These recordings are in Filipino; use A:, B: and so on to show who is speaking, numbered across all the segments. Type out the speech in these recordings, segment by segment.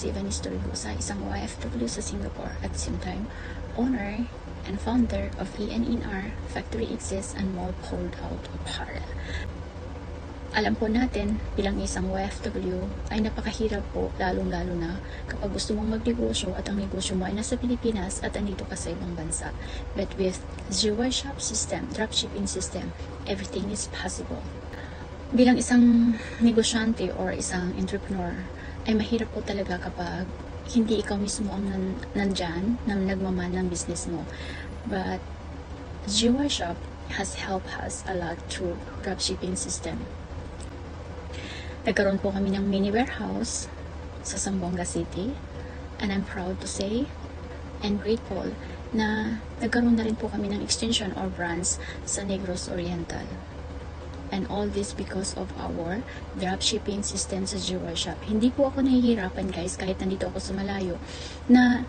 A: Sivan Istorigo sa isang OFW sa Singapore at same time, owner and founder of ENNR, Factory Exists and Mall Pulled Out Apparel. Alam po natin, bilang isang OFW, ay napakahirap po, lalong-lalo na kapag gusto mong magnegosyo at ang negosyo mo ay nasa Pilipinas at andito ka sa ibang bansa. But with Zero Shop system, dropshipping system, everything is possible. Bilang isang negosyante or isang entrepreneur, ay mahirap po talaga kapag hindi ikaw mismo ang nandyan na nagmaman ng business mo. But Zero Shop has helped us a lot through dropshipping system. Nagkaroon po kami ng mini warehouse sa Zamboanga City, and I'm proud to say and grateful na nagkaroon na rin po kami ng extension or branch sa Negros Oriental. And all this because of our dropshipping system sa Zero Shop. Hindi po ako nahihirapan guys kahit nandito ako sa malayo na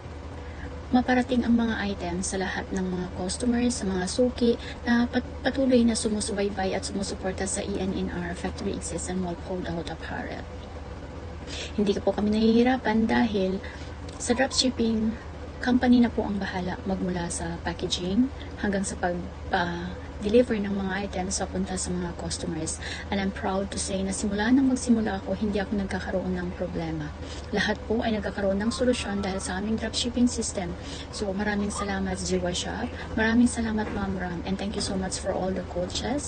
A: maparating ang mga items sa lahat ng mga customers, sa mga suki na patuloy na sumusubaybay at sumusuporta sa ENNR, Factory Exists and Mall Pulled Out Apparel. Hindi po kami nahihirapan dahil sa dropshipping, company na po ang bahala magmula sa packaging hanggang sa pag-deliver ng mga items papunta sa mga customers. And I'm proud to say na simula nang magsimula ako, hindi ako nagkakaroon ng problema. Lahat po ay nagkakaroon ng solusyon dahil sa aming dropshipping system. So maraming salamat Zero Shop, maraming salamat Ma'am Ram, and thank you so much for all the coaches.